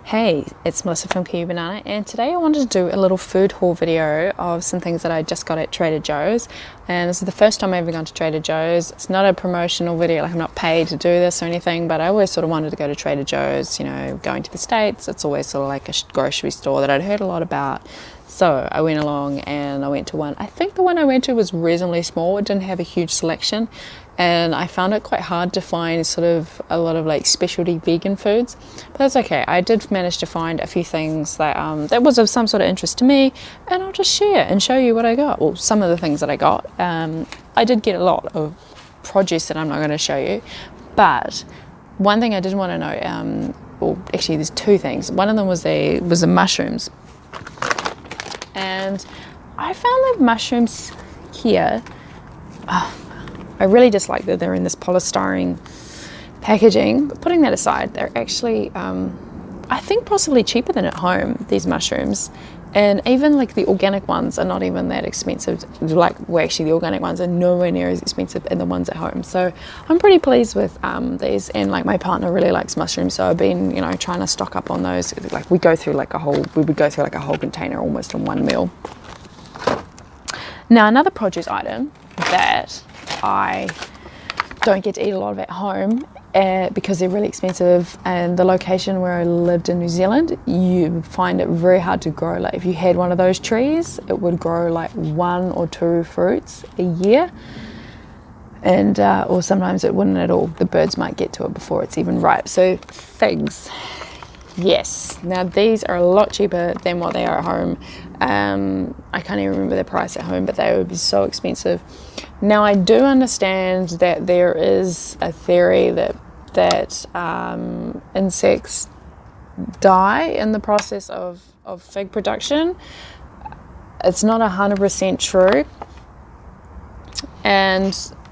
Hey, it's Melissa from Kiwibanana, and today I wanted to do a little food haul video of some things that I just got at Trader Joe's. And this is the first time I've ever gone to Trader Joe's. It's not a promotional video, like I'm not paid to do this or anything, but I always sort of wanted to go to Trader Joe's. You know, going to the States, it's always sort of like a grocery store that I'd heard a lot about. So I went along and I went to one. I think the one I went to was reasonably small. It didn't have a huge selection, and I found it quite hard to find sort of a lot of like specialty vegan foods, but that's okay. I did manage to find a few things that that was of some sort of interest to me, and I'll just share and show you what I got. Well, some of the things that I got. I did get a lot of produce that I'm not going to show you, but one thing I did want to know, well, actually there's two things. One of them was the mushrooms, and I found the mushrooms here. I really dislike that they're in this polystyrene packaging, but putting that aside, they're actually, I think possibly cheaper than at home, these mushrooms. And even like the organic ones are not even that expensive. Like, well, actually the organic ones are nowhere near as expensive as the ones at home. So I'm pretty pleased with these, and like my partner really likes mushrooms, so I've been, you know, trying to stock up on those. Like we would go through like a whole container almost in one meal. Now, another produce item that I don't get to eat a lot of at home because they're really expensive, and the location where I lived in New Zealand, you find it very hard to grow. Like if you had one of those trees, it would grow like 1 or 2 fruits a year, and or sometimes it wouldn't at all. The birds might get to it before it's even ripe. So figs, yes. Now these are a lot cheaper than what they are at home. I can't even remember the price at home, but they would be so expensive. Now I do understand that there is a theory that insects die in the process of fig production. It's not 100% true, and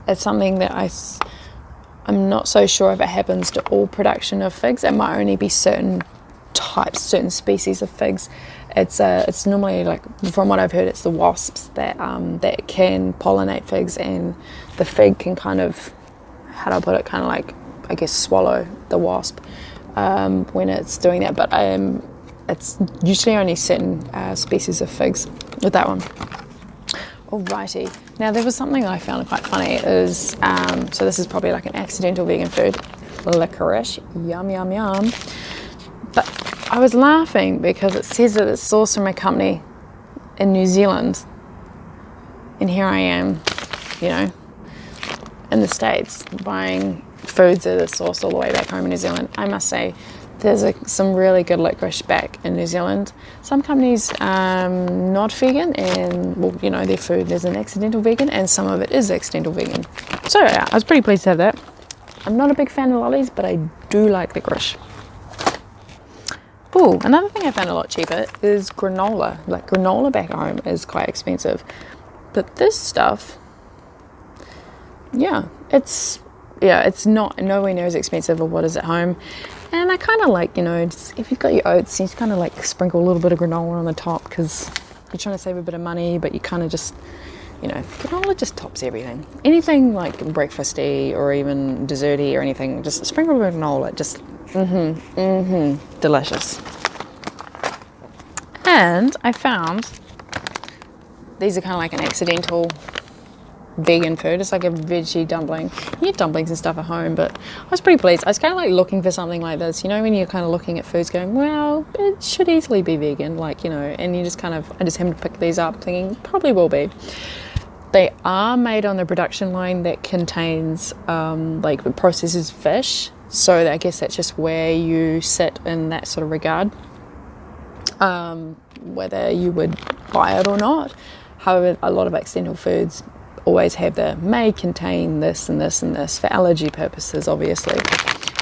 it's something that I'm not so sure if it happens to all production of figs. It might only be certain types, certain species of figs. It's normally, like, from what I've heard, it's the wasps that can pollinate figs, and the fig can kind of, how do I put it, kind of like, I guess, swallow the wasp when it's doing that. But it's usually only certain species of figs with that one. Alrighty. Now there was something that I found quite funny is, so this is probably like an accidental vegan food, licorice, yum yum yum. But I was laughing because it says that it's sourced from a company in New Zealand, and here I am, you know, in the States buying foods that are sourced all the way back home in New Zealand. I must say, there's some really good licorice back in New Zealand. Some companies not vegan, and, well, you know, their food is an accidental vegan, and some of it is accidental vegan. So yeah, I was pretty pleased to have that. I'm not a big fan of lollies, but I do like licorice. Ooh, another thing I found a lot cheaper is granola. Like, granola back home is quite expensive, but this stuff, it's not nowhere near as expensive as what is at home. And I kind of like, you know, just, if you've got your oats, you kind of like sprinkle a little bit of granola on the top, because you're trying to save a bit of money, but you kind of just, you know, granola just tops everything. Anything like breakfasty or even desserty or anything, just sprinkle with granola. Just delicious. And I found these are kind of like an accidental vegan food. It's like a veggie dumpling. You get dumplings and stuff at home, but I was pretty pleased. I was kind of like looking for something like this, you know, when you're kind of looking at foods going, well, it should easily be vegan, like, you know, and you just kind of, I just happened to pick these up thinking probably will be. They are made on the production line that contains like the processed fish, so I guess that's just where you sit in that sort of regard, whether you would buy it or not. However, a lot of accidental foods always have may contain this and this and this for allergy purposes, obviously,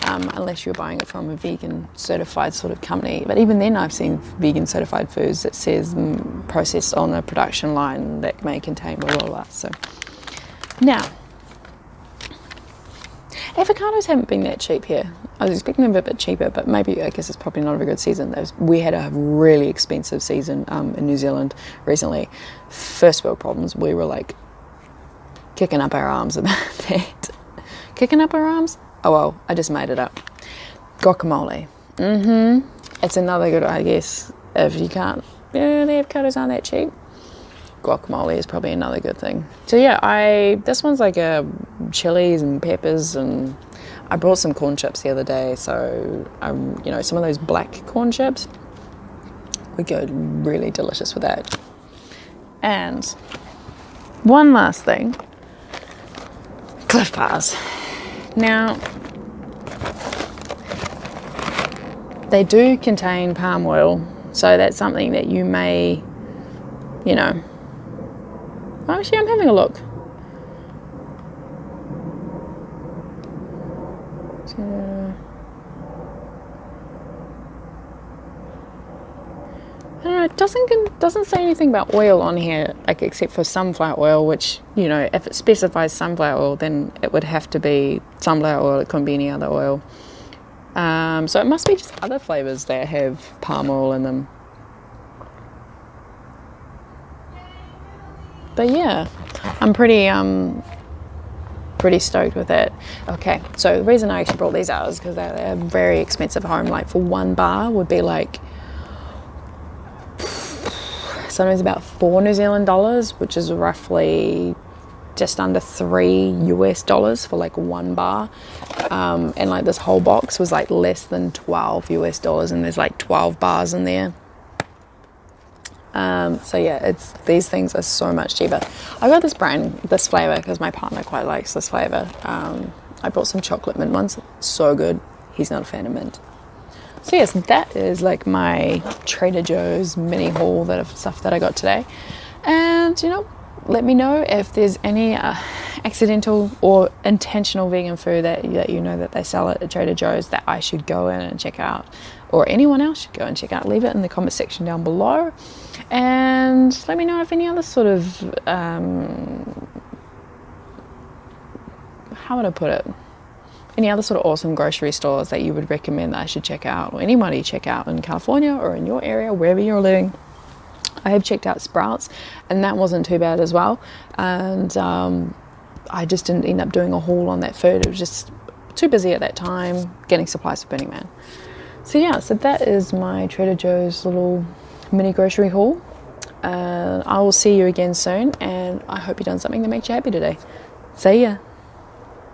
unless you're buying it from a vegan certified sort of company. But even then, I've seen vegan certified foods that says processed on a production line that may contain blah blah blah. So now, avocados haven't been that cheap here. I was expecting them a bit cheaper, but maybe, I guess it's probably not a very good season. We had a really expensive season in New Zealand recently. First world problems. We were like kicking up our arms about that. Kicking up our arms? Oh well, I just made it up. Guacamole. it's another good, I guess, if you can't, the avocados aren't that cheap. Guacamole is probably another good thing. So yeah, this one's like chilies and peppers, and I brought some corn chips the other day. So you know, some of those black corn chips would go really delicious with that. And one last thing, Cliff Bars. Now, they do contain palm oil, so that's something that you may, you know, actually I'm having a look. I don't know, it doesn't say anything about oil on here, like except for sunflower oil, which, you know, if it specifies sunflower oil, then it would have to be sunflower oil. It couldn't be any other oil. So it must be just other flavors that have palm oil in them. But yeah, I'm pretty stoked with it. Okay, so the reason I actually brought these out is because they're very expensive at home. Like for one bar would be like sometimes about $4 New Zealand dollars, which is roughly just under $3 US for like one bar. And like this whole box was like less than $12 US, and there's like 12 bars in there. So yeah, these things are so much cheaper. I got this flavor because my partner quite likes this flavor. I bought some chocolate mint ones, so good. He's not a fan of mint. So yes, that is like my Trader Joe's mini haul of stuff that I got today. And you know, let me know if there's any accidental or intentional vegan food that you know that they sell at Trader Joe's that I should go in and check out, or anyone else should go and check out. Leave it in the comment section down below, and let me know if any other sort of how would I put it, any other sort of awesome grocery stores that you would recommend that I should check out, or anybody check out in California or in your area, wherever you're living. I have checked out Sprouts, and that wasn't too bad as well. And I just didn't end up doing a haul on that food. It was just too busy at that time getting supplies for Burning Man. So yeah, so that is my Trader Joe's little mini grocery haul. I will see you again soon, and I hope you've done something that makes you happy today. See ya.